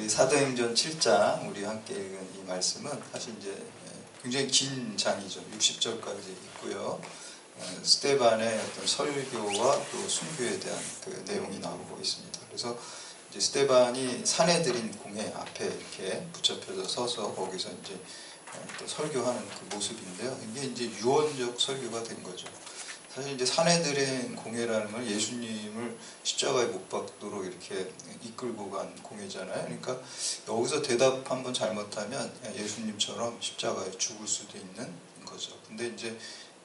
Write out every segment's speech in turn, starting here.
우리 사도행전 7장 우리 함께 읽은 이 말씀은 사실 이제 굉장히 긴 장이죠. 60절까지 있고요. 스데반의 어떤 설교와 또 순교에 대한 그 내용이 나오고 있습니다. 그래서 이제 스데반이 사내들인 공회 앞에 이렇게 붙잡혀서 서서 거기서 이제 또 설교하는 그 모습인데요. 이게 이제 유언적 설교가 된 거죠. 사실 이제 사내들의 공회라는 건 예수님을 십자가에 못 박도록 이렇게 이끌고 간 공회잖아요. 그러니까 여기서 대답 한번 잘못하면 예수님처럼 십자가에 죽을 수도 있는 거죠. 근데 이제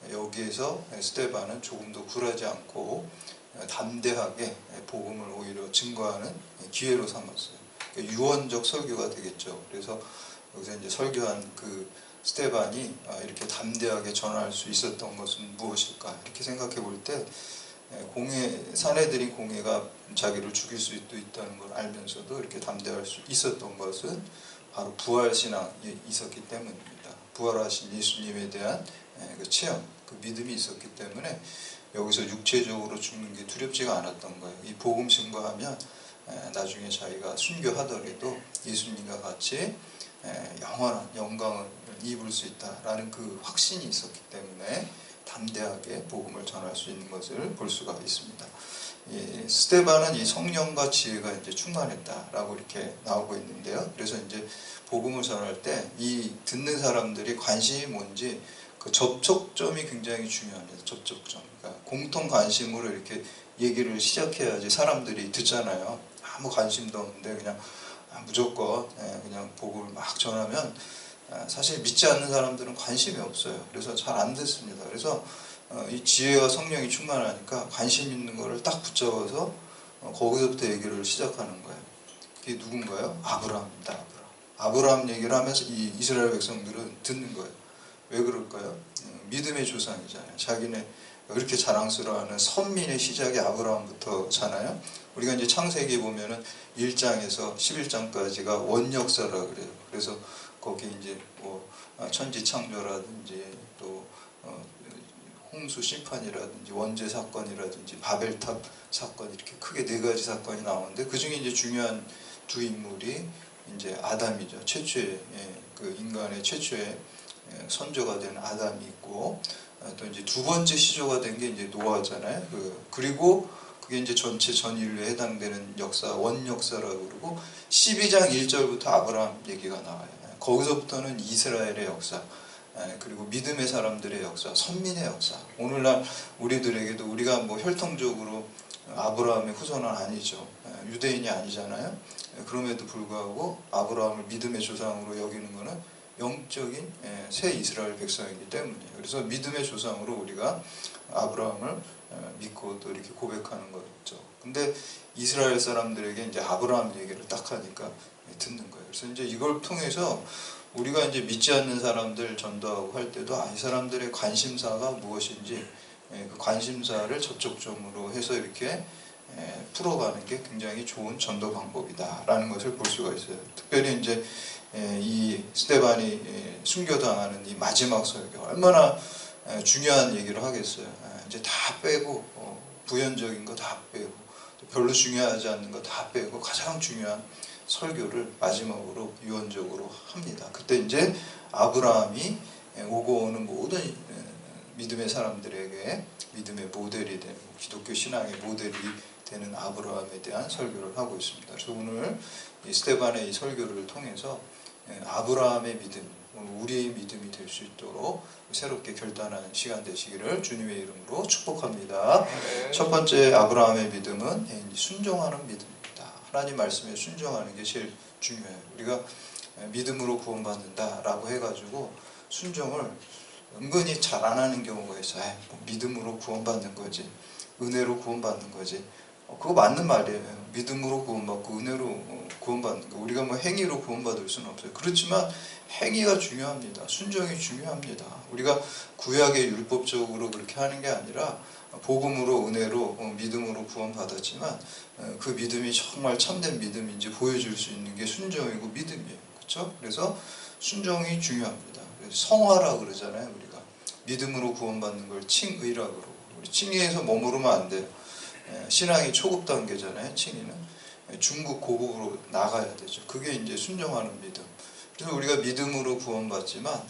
여기에서 스데반은 조금 더 굴하지 않고 담대하게 복음을 오히려 증거하는 기회로 삼았어요. 그러니까 유언적 설교가 되겠죠. 그래서 여기서 이제 설교한 그 스데반이 이렇게 담대하게 전할 수 있었던 것은 무엇일까? 이렇게 생각해 볼 때 사내들인 공회가 자기를 죽일 수도 있다는 걸 알면서도 이렇게 담대할 수 있었던 것은 바로 부활신앙이 있었기 때문입니다. 부활하신 예수님에 대한 그 체험, 그 믿음이 있었기 때문에 여기서 육체적으로 죽는 게 두렵지가 않았던 거예요. 이 복음 증거하면 나중에 자기가 순교하더라도 예수님과 같이 영원한 영광을 입을 수 있다라는 그 확신이 있었기 때문에 담대하게 복음을 전할 수 있는 것을 볼 수가 있습니다. 스데반은 이 성령과 지혜가 이제 충만했다라고 이렇게 나오고 있는데요. 그래서 이제 복음을 전할 때 이 듣는 사람들이 관심이 뭔지 그 접촉점이 굉장히 중요합니다. 접촉점. 그러니까 공통 관심으로 이렇게 얘기를 시작해야지 사람들이 듣잖아요. 아무 관심도 없는데 그냥 무조건 그냥 복음을 막 전하면 사실 믿지 않는 사람들은 관심이 없어요. 그래서 잘 안 듣습니다. 그래서 이 지혜와 성령이 충만하니까 관심 있는 거를 딱 붙잡아서 거기서부터 얘기를 시작하는 거예요. 그게 누군가요? 아브라함입니다. 아브라함 얘기를 하면서 이 이스라엘 백성들은 듣는 거예요. 왜 그럴까요? 믿음의 조상이잖아요. 자기네 그렇게 자랑스러워하는 선민의 시작이 아브라함부터잖아요. 우리가 이제 창세기 보면은 1장에서 11장까지가 원역사라 그래요. 그래서 거기 이제 뭐 천지 창조라든지 또 홍수 심판이라든지 원죄 사건이라든지 바벨탑 사건 이렇게 크게 4가지 사건이 나오는데 그 중에 이제 중요한 두 인물이 이제 아담이죠. 최초의 그 인간의 최초의 선조가 된 아담이 있고 또 이제 두 번째 시조가 된 게 이제 노아잖아요. 그리고 그게 이제 전체 전 인류에 해당되는 역사, 원역사라고 그러고 12장 1절부터 아브라함 얘기가 나와요. 거기서부터는 이스라엘의 역사, 그리고 믿음의 사람들의 역사, 선민의 역사. 오늘날 우리들에게도 우리가 뭐 혈통적으로 아브라함의 후손은 아니죠. 유대인이 아니잖아요. 그럼에도 불구하고 아브라함을 믿음의 조상으로 여기는 것은 영적인 새 이스라엘 백성이기 때문이에요. 그래서 믿음의 조상으로 우리가 아브라함을 믿고 또 이렇게 고백하는 거죠. 근데 이스라엘 사람들에게 이제 아브라함 얘기를 딱 하니까 듣는 거예요. 그래서 이제 이걸 통해서 우리가 이제 믿지 않는 사람들 전도하고 할 때도 이 사람들의 관심사가 무엇인지 그 관심사를 접촉점으로 해서 이렇게 풀어가는 게 굉장히 좋은 전도 방법이다라는 것을 볼 수가 있어요. 특별히 이제 이 스데반이 순교당하는 이 마지막 설교 얼마나 중요한 얘기를 하겠어요. 이제 다 빼고 부연적인 거 다 빼고 별로 중요하지 않는 거 다 빼고 가장 중요한 설교를 마지막으로 유언적으로 합니다. 그때 이제 아브라함이 오고 오는 모든 믿음의 사람들에게 믿음의 모델이 되는 기독교 신앙의 모델이 되는 아브라함에 대한 설교를 하고 있습니다. 그래서 오늘 이 스데반의 이 설교를 통해서 아브라함의 믿음, 우리의 믿음이 될 수 있도록 새롭게 결단하는 시간 되시기를 주님의 이름으로 축복합니다. 네. 첫 번째 아브라함의 믿음은 순종하는 믿음입니다. 하나님 말씀에 순종하는 게 제일 중요해요. 우리가 믿음으로 구원받는다라고 해가지고 순종을 은근히 잘 안 하는 경우가 있어요. 뭐 믿음으로 구원받는 거지, 은혜로 구원받는 거지. 그거 맞는 말이에요. 믿음으로 구원받고 은혜로 구원받는 거. 우리가 뭐 행위로 구원받을 수는 없어요. 그렇지만 행위가 중요합니다. 순종이 중요합니다. 우리가 구약의 율법적으로 그렇게 하는 게 아니라 복음으로 은혜로 믿음으로 구원받았지만 그 믿음이 정말 참된 믿음인지 보여줄 수 있는 게 순종이고 믿음이에요. 그렇죠? 그래서 순종이 중요합니다. 성화라 그러잖아요. 우리가 믿음으로 구원받는 걸 칭의라 그러고 우리 칭의에서 머무르면 안 돼요. 신앙이 초급 단계잖아요. 칭의는 중국 고국으로 나가야 되죠. 그게 이제 순종하는 믿음. 그래서 우리가 믿음으로 구원받지만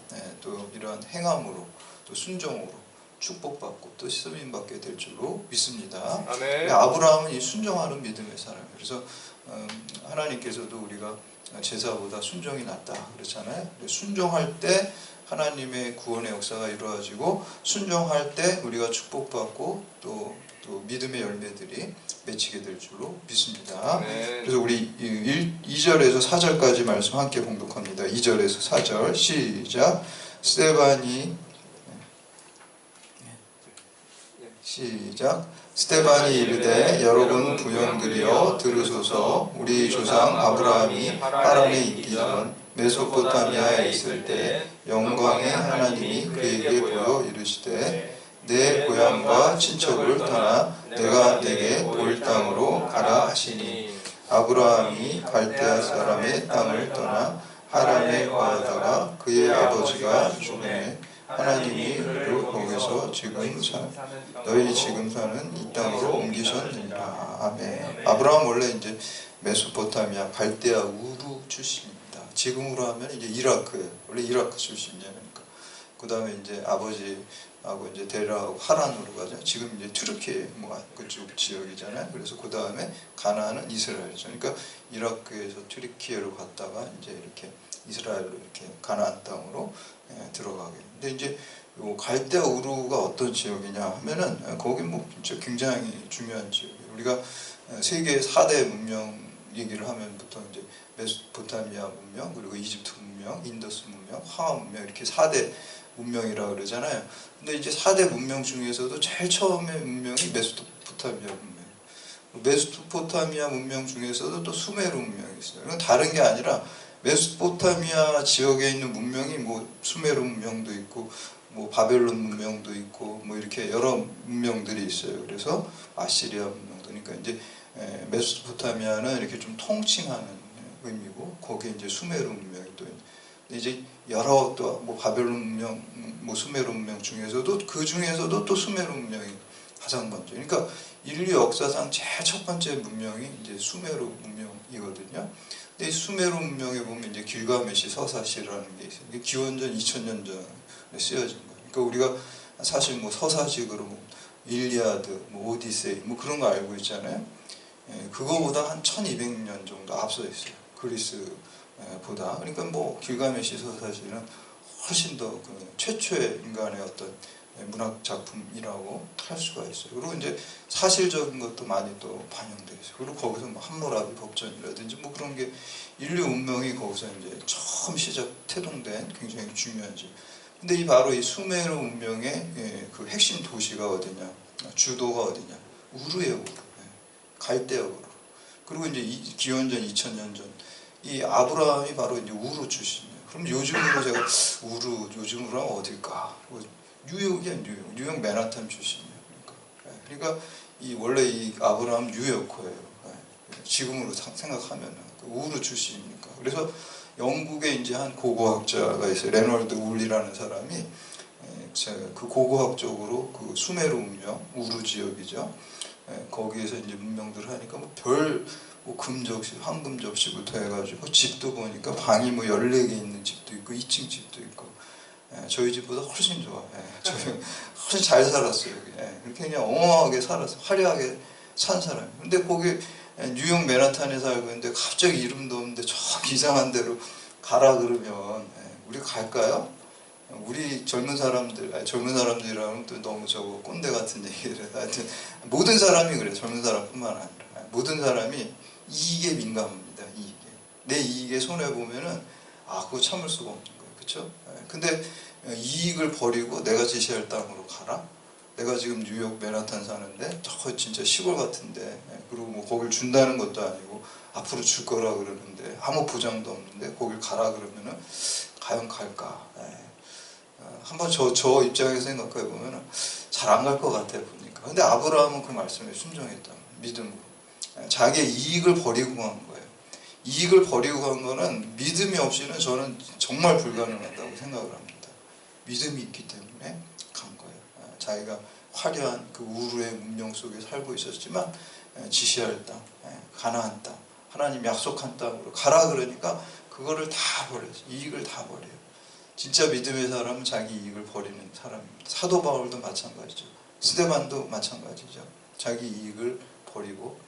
또 이러한 행함으로 또 순종으로 축복받고 또 쓰임받게 될 줄로 믿습니다. 아멘. 아브라함은 이 순종하는 믿음의 사람이에요. 그래서 하나님께서도 우리가 제사보다 순종이 낫다 그렇잖아요. 순종할 때 하나님의 구원의 역사가 이루어지고 순종할 때 우리가 축복받고 또 믿음의 열매들이 맺히게 될 줄로 믿습니다. 아멘. 그래서 우리 2절에서 4절까지 말씀 함께 봉독합니다. 2절에서 4절 시작. 스데반이 이르되 여러분 부형들이여 들으소서. 우리 조상 아브라함이 하란에 있기 전 메소포타미아에 있을 때 영광의 하나님이 그에게 보여 이르시되 내 고향과 친척을 떠나 내가 내게 보일 땅으로 가라 하시니 아브라함이 갈대아 사람의 땅을 떠나 하란에 거하다가 그의 아버지가 죽음에 하나님이 그를 거기서 너희 지금 사는 이 땅으로 옮기셨느니라. 아멘. 아브라함 원래 이제 메소포타미아 갈대아 우루 출신입니다. 지금으로 하면 이제 이라크예요. 원래 이라크 출신이니까. 그 다음에 이제 아버지하고 이제 데라하고 하란으로 가죠. 지금 이제 튀르키예 그쪽 지역이잖아요. 그래서 그 다음에 가나안은 이스라엘이죠. 그러니까 이라크에서 튀르키예로 갔다가 이제 이렇게 이스라엘로 이렇게 가나안 땅으로 들어가게. 근데 이제 요 갈대아 우루가 어떤 지역이냐 하면은 거기 뭐 진짜 굉장히 중요한 지역이에요. 우리가 세계 4대 문명 얘기를 하면 보통 이제 메소포타미아 문명, 그리고 이집트 문명, 인더스 문명, 화하 문명 이렇게 4대 문명이라고 그러잖아요. 근데 이제 4대 문명 중에서도 제일 처음에 문명이 메소포타미아 문명. 메소포타미아 문명 중에서도 또 수메르 문명이 있어요. 이건 다른 게 아니라 메소포타미아 지역에 있는 문명이 뭐 수메르 문명도 있고 뭐 바벨론 문명도 있고 뭐 이렇게 여러 문명들이 있어요. 그래서 아시리아 문명도 그러니까 이제 메소포타미아는 이렇게 좀 통칭하는 의미고 거기에 이제 수메르 문명이 또 이제 여러 또 뭐 바벨론 문명, 뭐 수메르 문명 중에서도 그 중에서도 또 수메르 문명이 가장 먼저. 그러니까 인류 역사상 제일 첫 번째 문명이 이제 수메르 문명이거든요. 근데 이 수메르 문명에 보면 이제 길가메시 서사시라는 게 있어요. 이게 기원전 2000년 전에 쓰여진 거예요. 그러니까 우리가 사실 뭐 서사식으로 뭐 일리아드, 뭐 오디세이 뭐 그런 거 알고 있잖아요. 그거보다 한 1200년 정도 앞서 있어요. 그리스보다. 그러니까 뭐 길가메시 서사시는 훨씬 더 그 최초의 인간의 어떤 문학 작품이라고 할 수가 있어요. 그리고 이제 사실적인 것도 많이 또 반영되어 있어요. 그리고 거기서 뭐 함무라비 법전이라든지 뭐 그런 게 인류 운명이 거기서 이제 처음 태동된 굉장히 중요한 지. 근데 이 바로 이 수메르 문명의 그 핵심 도시가 어디냐, 주도가 어디냐, 우르예요. 우르. 갈대아 우르. 그리고 이제 기원전 2000년 전 이 아브라함이 바로 이제 우르 출신이에요. 그럼 요즘으로 제가 요즘으로 하면 어딜까? 뉴욕이야, 뉴욕 맨하탄 출신이에요. 그러니까 이 원래 이 아브라함 뉴요커예요. 지금으로 생각하면 우르 출신이니까. 그래서 영국에 이제 한 고고학자가 있어요. 레널드 울리라는 사람이 그 고고학적으로 그 수메르 문명, 우르 지역이죠. 거기에서 이제 문명들을 하니까 뭐 금 접시, 황금 접시부터 해가지고 집도 보니까 방이 뭐 14개 있는 집도 있고 2층 집도 있고. 저희 집보다 훨씬 좋아. 저희 훨씬 잘 살았어요. 그렇게 그냥 어마어마하게 살았어. 화려하게 산 사람이. 근데 거기 뉴욕 맨하탄에 살고 있는데 갑자기 이름도 없는데 저 이상한 데로 가라 그러면 우리 갈까요? 우리 젊은 사람들이라면 또 너무 저거 꼰대 같은 얘기를 해서 하여튼 모든 사람이 그래요. 젊은 사람뿐만 아니라 모든 사람이 이익에 민감합니다. 내 이익에 손해보면은 그거 참을 수가 없는 거예요. 그렇죠? 근데 이익을 버리고 내가 지시할 땅으로 가라? 내가 지금 뉴욕 맨하탄 사는데 저 진짜 시골 같은데 그리고 뭐 거길 준다는 것도 아니고 앞으로 줄 거라 그러는데 아무 보장도 없는데 거길 가라 그러면은 과연 갈까? 한번 저 입장에서 생각해 보면은 잘 안 갈 것 같아 보니까. 근데 아브라함은 그 말씀에 순종했다. 믿음으로. 자기의 이익을 버리고 간 거예요. 이익을 버리고 간 거는 믿음이 없이는 저는 정말 불가능하다고 생각을 합니다. 믿음이 있기 때문에 간 거예요. 자기가 화려한 그 우르의 문명 속에 살고 있었지만 지시할 땅, 가나안 땅, 하나님 약속한 땅으로 가라 그러니까 그거를 다 버려요. 이익을 다 버려요. 진짜 믿음의 사람은 자기 이익을 버리는 사람입니다. 사도 바울도 마찬가지죠. 스데반도 마찬가지죠. 자기 이익을 버리고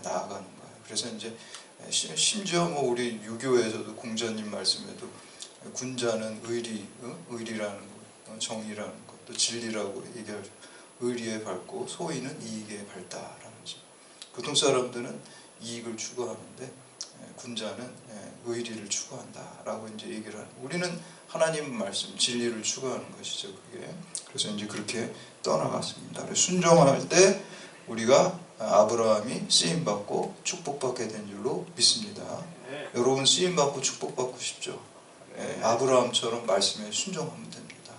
나아가는 거예요. 그래서 이제 심지어 뭐 우리 유교에서도 공자님 말씀에도 군자는 의리라는 것, 정의라는 것, 또 진리라고 얘기하죠. 의리에 밝고 소인은 이익에 밝다라는 거죠. 보통 사람들은 이익을 추구하는데 군자는 의리를 추구한다라고 이제 얘기를 하는. 우리는 하나님 말씀 진리를 추구하는 것이죠. 그게. 그래서 이제 그렇게 떠나갔습니다. 순종할 때 우리가 아브라함이 쓰임 받고 축복받게 된 줄로 믿습니다. 여러분 쓰임 받고 축복받고 싶죠? 아브라함처럼 말씀에 순종하면 됩니다.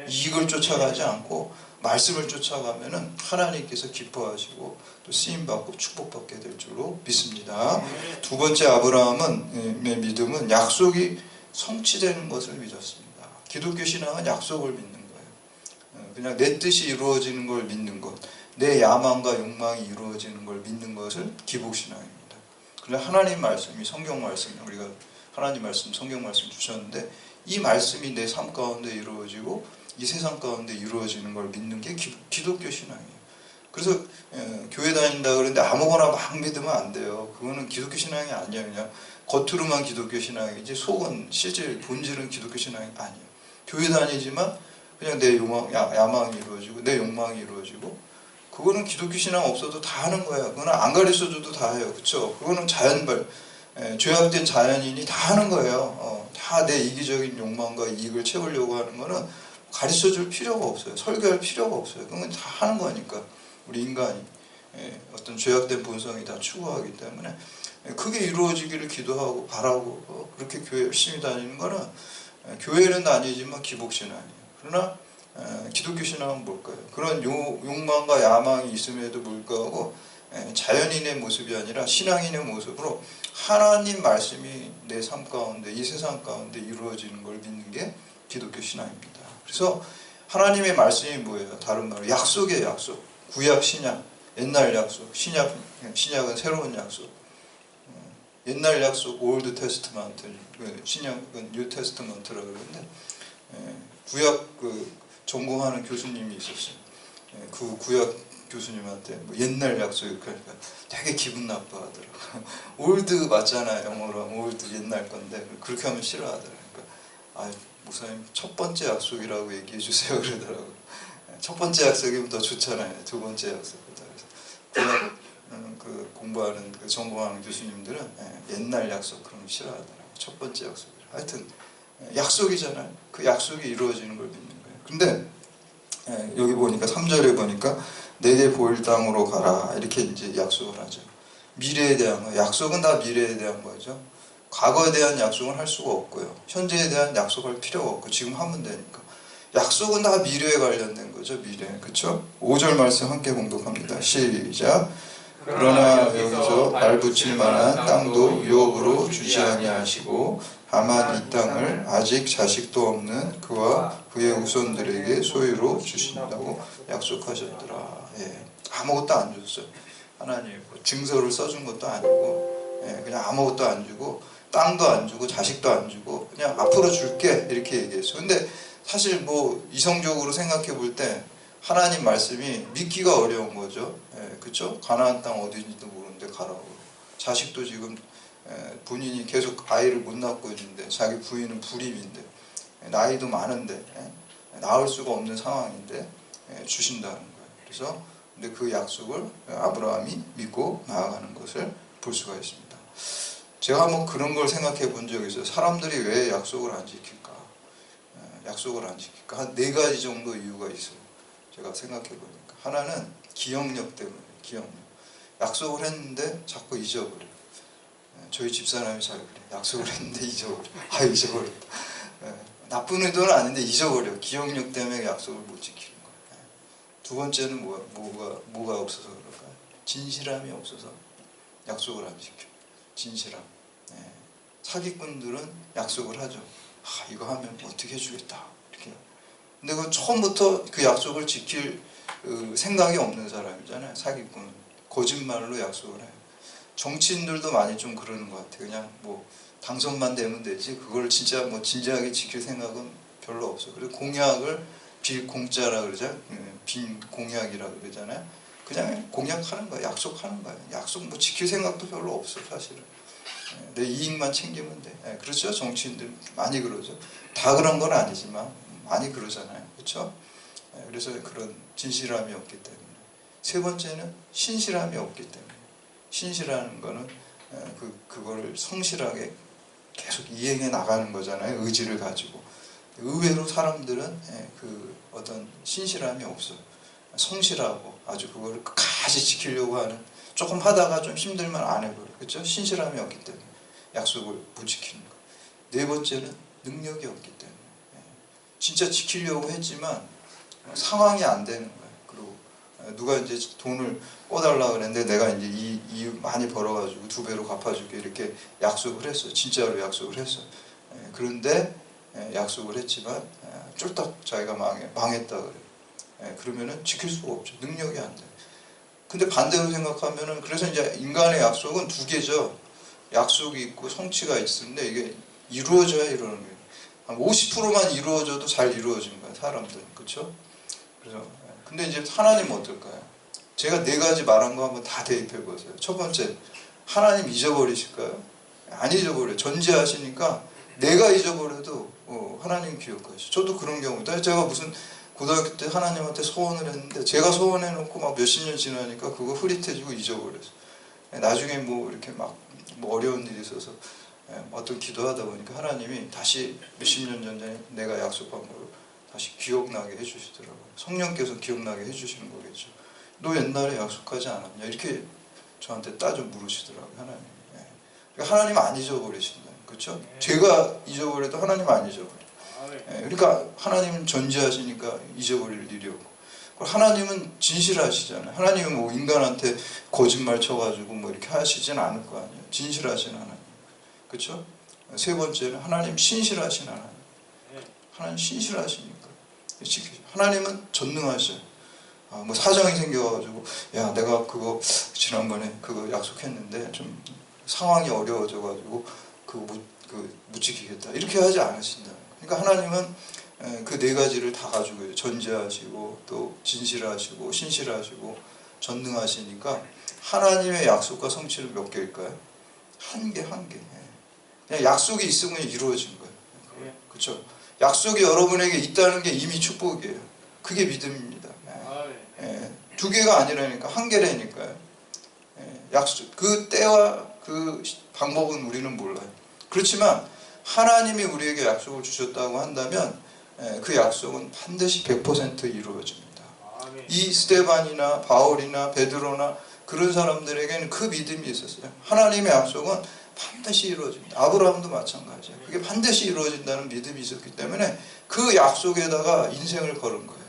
이익을 쫓아가지 않고 말씀을 쫓아가면은 하나님께서 기뻐하시고 또 쓰임 받고 축복받게 될 줄로 믿습니다. 두 번째 아브라함의 믿음은 약속이 성취되는 것을 믿었습니다. 기독교 신앙은 약속을 믿는 거예요. 그냥 내 뜻이 이루어지는 걸 믿는 것, 내 야망과 욕망이 이루어지는 걸 믿는 것을 기복신앙입니다. 그래서 하나님 말씀이 성경 말씀, 우리가 하나님 말씀, 성경 말씀 주셨는데 이 말씀이 내 삶 가운데 이루어지고 이 세상 가운데 이루어지는 걸 믿는 게 기독교 신앙이에요. 그래서 교회 다닌다 그러는데 아무거나 막 믿으면 안 돼요. 그거는 기독교 신앙이 아니에요. 그냥 겉으로만 기독교 신앙이지 속은 실질 본질은 기독교 신앙이 아니에요. 교회 다니지만 그냥 내 야망이 이루어지고 내 욕망이 이루어지고 그거는 기독교 신앙 없어도 다 하는 거예요. 그거는 안 가르쳐줘도 다 해요. 그렇죠? 그거는 자연발 죄악된 자연인이 다 하는 거예요. 다 내 이기적인 욕망과 이익을 채우려고 하는 거는 가르쳐줄 필요가 없어요. 설교할 필요가 없어요. 그건 다 하는 거니까 우리 인간이 어떤 죄악된 본성이 다 추구하기 때문에 그게 이루어지기를 기도하고 바라고 그렇게 교회 열심히 다니는 거는 교회는 다니지만 기복신앙이에요. 그러나 기독교 신앙은 뭘까요? 그런 욕망과 야망이 있음에도 불구하고 자연인의 모습이 아니라 신앙인의 모습으로 하나님 말씀이 내 삶 가운데 이 세상 가운데 이루어지는 걸 믿는 게 기독교 신앙입니다. 그래서 하나님의 말씀이 뭐예요? 다른 말로 약속이에요. 약속. 구약 신약, 옛날 약속, 신약은 새로운 약속. 옛날 약속 올드 테스트먼트, 신약은 뉴 테스트먼트라고 그러는데 구약 전공하는 교수님이 있었어요. 그 구약 교수님한테 뭐 옛날 약속 이렇게 하니까 되게 기분 나빠하더라고요. 올드 맞잖아요. 영어로 하면 올드 옛날 건데 그렇게 하면 싫어하더라고요. 그러니까 목사님 첫 번째 약속이라고 얘기해 주세요 그러더라고요. 첫 번째 약속이면 더 좋잖아요. 두 번째 약속보다. 그래서 그 공부하는 그 전공하는 교수님들은 옛날 약속 그런 거 싫어하더라고요. 첫 번째 약속이라. 하여튼 약속이잖아요. 그 약속이 이루어지는 걸 믿는 거예요. 근데 여기 보니까 3절에 보니까 내게 보일 땅으로 가라 이렇게 이제 약속을 하죠. 미래에 대한 거. 약속은 다 미래에 대한 거죠. 과거에 대한 약속은 할 수가 없고요. 현재에 대한 약속할 필요가 없고 지금 하면 되니까. 약속은 다 미래에 관련된 거죠. 미래. 그렇죠? 5절 말씀 함께 봉독합니다. 시작. 그러나 여기서 발붙일 만한 땅도 유업으로 주지 아니하시고 다만 이 땅을 아직 자식도 없는 그와 그의 후손들에게 소유로 주신다고 약속하셨더라. 아무것도 안 줬어요. 하나님 증서를 써준 것도 아니고 그냥 아무것도 안 주고 땅도 안 주고 자식도 안 주고 그냥 앞으로 줄게 이렇게 얘기했어요. 근데 사실 뭐 이성적으로 생각해 볼 때 하나님 말씀이 믿기가 어려운 거죠. 그렇죠? 가나안 땅 어디인지도 모르는데 가라고. 자식도 지금 본인이 계속 아이를 못 낳고 있는데 자기 부인은 불임인데 나이도 많은데 낳을 수가 없는 상황인데 주신다는 거예요. 그래서 근데 그 약속을 아브라함이 믿고 나아가는 것을 볼 수가 있습니다. 제가 한번 그런 걸 생각해 본 적이 있어요. 사람들이 왜 약속을 안 지킬까? 약속을 안 지킬까? 한 4가지 정도 이유가 있어요. 제가 생각해 보니까. 하나는 기억력 때문에. 기억력. 약속을 했는데 자꾸 잊어버려요. 저희 집사람이 잘 그래요. 약속을 했는데 잊어버려. 잊어버렸다. 나쁜 의도는 아닌데 잊어버려. 기억력 때문에 약속을 못 지키는 거예요. 두 번째는 뭐가 없어서 그럴까요? 진실함이 없어서 약속을 안 지켜. 진실함. 사기꾼들은 약속을 하죠. 이거 하면 어떻게 해주겠다. 이렇게. 근데 그 처음부터 그 약속을 지킬 생각이 없는 사람이잖아요. 사기꾼은. 거짓말로 약속을 해요. 정치인들도 많이 좀 그러는 것 같아요. 그냥 뭐 당선만 되면 되지 그걸 진짜 뭐 진지하게 지킬 생각은 별로 없어. 그리고 공약을 빌공짜라 그러죠. 빈 공약이라 그러잖아요. 그냥 공약하는 거야. 약속하는 거야. 약속 뭐 지킬 생각도 별로 없어 사실은. 내 이익만 챙기면 돼. 그렇죠? 정치인들 많이 그러죠. 다 그런 건 아니지만 많이 그러잖아요. 그렇죠? 그래서 그런 진실함이 없기 때문에. 세 번째는 신실함이 없기 때문에. 신실하는 거는 그걸 성실하게 계속 이행해 나가는 거잖아요. 의지를 가지고. 의외로 사람들은 그 어떤 신실함이 없어요. 성실하고 아주 그거를 끝까지 지키려고 하는, 조금 하다가 좀 힘들면 안 해버려. 그렇죠? 신실함이 없기 때문에 약속을 못 지키는 거. 네 번째는 능력이 없기 때문에. 진짜 지키려고 했지만 상황이 안 되는 거예요. 그리고 누가 이제 돈을 꿔달라 그랬는데 내가 이제 이 많이 벌어가지고 2배로 갚아줄게 이렇게 약속을 했어요. 진짜로 약속을 했어요. 그런데 약속을 했지만 쫄딱 자기가 망했다 그래요. 그러면은 지킬 수가 없죠. 능력이 안 돼요. 근데 반대로 생각하면은, 그래서 이제 인간의 약속은 두 개죠. 약속이 있고 성취가 있는데 이게 이루어져야 이루어지는 거예요. 한 50%만 이루어져도 잘 이루어진 거예요. 사람들은. 그렇죠? 그래서 근데 이제 하나님은 어떨까요? 제가 4가지 말한 거 한번 다 대입해 보세요. 첫 번째, 하나님 잊어버리실까요? 안 잊어버려요. 전지하시니까 내가 잊어버려도 하나님 기억하시죠. 저도 그런 경우다. 제가 무슨 고등학교 때 하나님한테 소원을 했는데 제가 소원해놓고 막 몇십 년 지나니까 그거 흐릿해지고 잊어버렸어요. 나중에 뭐 이렇게 막 뭐 어려운 일이 있어서 어떤 기도하다 보니까 하나님이 다시 몇십 년 전에 내가 약속한 걸 다시 기억나게 해주시더라고요. 성령께서 기억나게 해주시는 거겠죠. 너 옛날에 약속하지 않았냐? 이렇게 저한테 따져 물으시더라고요. 하나님. 그러니까 하나님 안 잊어버리신다. 그렇죠? 제가 잊어버려도 하나님 안 잊어버려요. 그러니까 하나님은 전지하시니까 잊어버릴 일이 없고, 하나님은 진실하시잖아요. 하나님은 뭐 인간한테 거짓말 쳐가지고 뭐 이렇게 하시진 않을 거 아니에요. 진실하신 하나님. 그렇죠? 세 번째는 하나님 신실하신 하나님. 하나님 신실하시니까. 하나님은 전능하셔요. 뭐 사정이 생겨가지고 야 내가 그거 지난번에 그거 약속했는데 좀 상황이 어려워져가지고 그거 못 지키겠다 이렇게 하지 않으신다. 그러니까 하나님은 그 4가지를 다 가지고 전지하시고 또 진실하시고 신실하시고 전능하시니까 하나님의 약속과 성취는 몇 개일까요? 한 개. 그냥 약속이 있으면 이루어진 거예요. 그렇죠? 약속이 여러분에게 있다는 게 이미 축복이에요. 그게 믿음입니다. 2개가 아니라니까 1개라니까요. 약속, 그 때와 그 방법은 우리는 몰라요. 그렇지만 하나님이 우리에게 약속을 주셨다고 한다면 그 약속은 반드시 100% 이루어집니다. 이 스데반이나 바울이나 베드로나 그런 사람들에게는 그 믿음이 있었어요. 하나님의 약속은 반드시 이루어집니다. 아브라함도 마찬가지예요. 그게 반드시 이루어진다는 믿음이 있었기 때문에 그 약속에다가 인생을 걸은 거예요.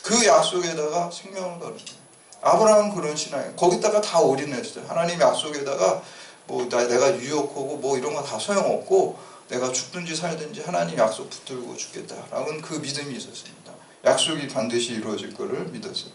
그 약속에다가 생명을 걸은 거예요. 아브라함은 그런 신앙이에요. 거기다가 다 올인했어요. 하나님의 약속에다가 뭐 내가 유혹하고 뭐 이런 거 다 소용없고 내가 죽든지 살든지 하나님 약속 붙들고 죽겠다라는 그 믿음이 있었습니다. 약속이 반드시 이루어질 것을 믿었어요.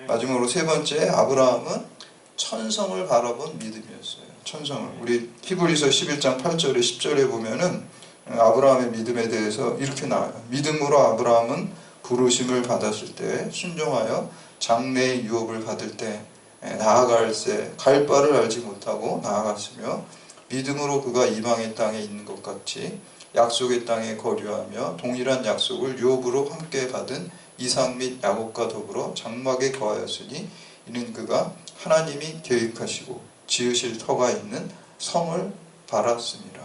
마지막으로 세 번째, 아브라함은 천성을 바라본 믿음이었어요. 천성을. 우리 히브리서 11장 8절에 10절에 보면은 아브라함의 믿음에 대해서 이렇게 나와요. 믿음으로 아브라함은 부르심을 받았을 때 순종하여 장래의 유업을 받을 때 나아갈새 갈 바를 알지 못하고 나아갔으며 믿음으로 그가 이방의 땅에 있는 것 같이 약속의 땅에 거류하며 동일한 약속을 유업으로 함께 받은 이삭 및 야곱과 더불어 장막에 거하였으니 이는 그가 하나님이 계획하시고 지으실 터가 있는 성을 바랐습니다.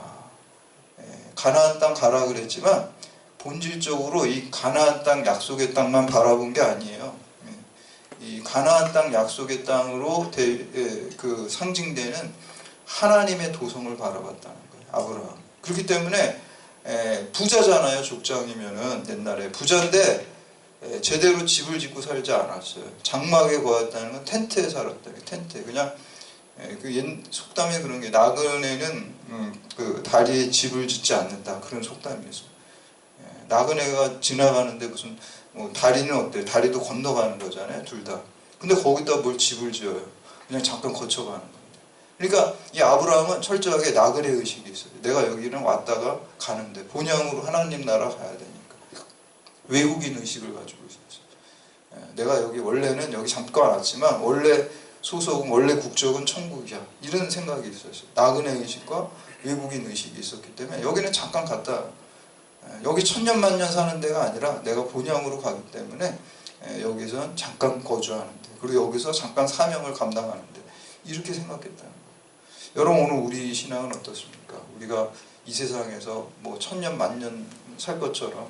가나안 땅 가라 그랬지만 본질적으로 이 가나안 땅 약속의 땅만 바라본 게 아니에요. 이 가나안 땅 약속의 땅으로 그 상징되는 하나님의 도성을 바라봤다는 거예요. 아브라함. 그렇기 때문에 부자잖아요. 족장이면은 옛날에 부자인데 제대로 집을 짓고 살지 않았어요. 장막에 거했다는 건 텐트에 살았다. 텐트. 그냥 그 속담에 그런 게 나그네는 그 다리에 집을 짓지 않는다. 그런 속담이 있어요. 나그네가 지나가는데 무슨 뭐 다리는 어때? 다리도 건너가는 거잖아요. 둘 다. 근데 거기다 뭘 집을 지어요? 그냥 잠깐 거쳐가는 겁니다. 그러니까 이 아브라함은 철저하게 나그네 의식이 있어요. 내가 여기는 왔다가 가는데 본향으로 하나님 나라 가야 되니까 외국인 의식을 가지고 있었어요. 내가 여기 원래는 여기 잠깐 왔지만 원래 소속은 원래 국적은 천국이야 이런 생각이 있었어요. 나그네 의식과 외국인 의식이 있었기 때문에 여기는 잠깐 갔다 여기 천년만년 사는 데가 아니라 내가 본향으로 가기 때문에 여기서 잠깐 거주하는데 그리고 여기서 잠깐 사명을 감당하는데 이렇게 생각했다는 거예요. 여러분 오늘 우리 신앙은 어떻습니까? 우리가 이 세상에서 뭐 천년 만년 살 것처럼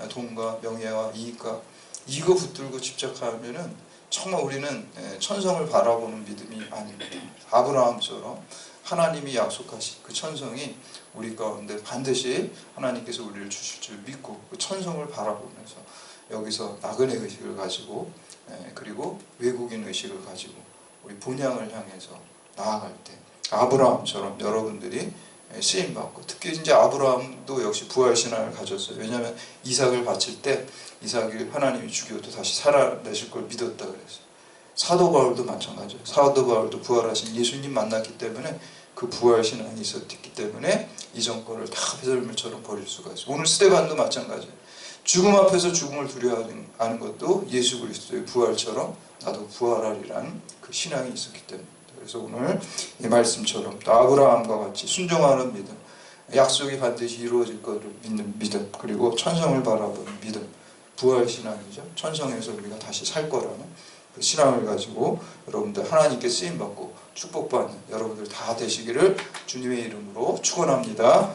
돈과 명예와 이익과 이거 붙들고 집착하면은 정말 우리는 천성을 바라보는 믿음이 아닙니다. 아브라함처럼 하나님이 약속하신 그 천성이 우리 가운데 반드시 하나님께서 우리를 주실 줄 믿고 그 천성을 바라보면서 여기서 나그네 의식을 가지고 그리고 외국인 의식을 가지고 우리 본향을 향해서 나아갈 때 아브라함처럼 여러분들이 쓰임받고 특히 이제 아브라함도 역시 부활신앙을 가졌어요. 왜냐하면 이삭을 바칠 때 이삭을 하나님이 죽여도 다시 살아내실 걸 믿었다 그랬어요. 사도 바울도 마찬가지예요. 사도 바울도 부활하신 예수님 만났기 때문에 그 부활신앙이 있었기 때문에 이전 거를 다 배설물처럼 버릴 수가 있어요. 오늘 스데반도 마찬가지예요. 죽음 앞에서 죽음을 두려워하는 것도 예수 그리스도의 부활처럼 나도 부활하리라는 그 신앙이 있었기 때문에 그래서 오늘 이 말씀처럼 또 아브라함과 같이 순종하는 믿음, 약속이 반드시 이루어질 것을 믿는 믿음, 그리고 천성을 바라보는 믿음, 부활신앙이죠. 천성에서 우리가 다시 살 거라는 그 신앙을 가지고 여러분들 하나님께 쓰임받고 축복받는 여러분들 다 되시기를 주님의 이름으로 축원합니다.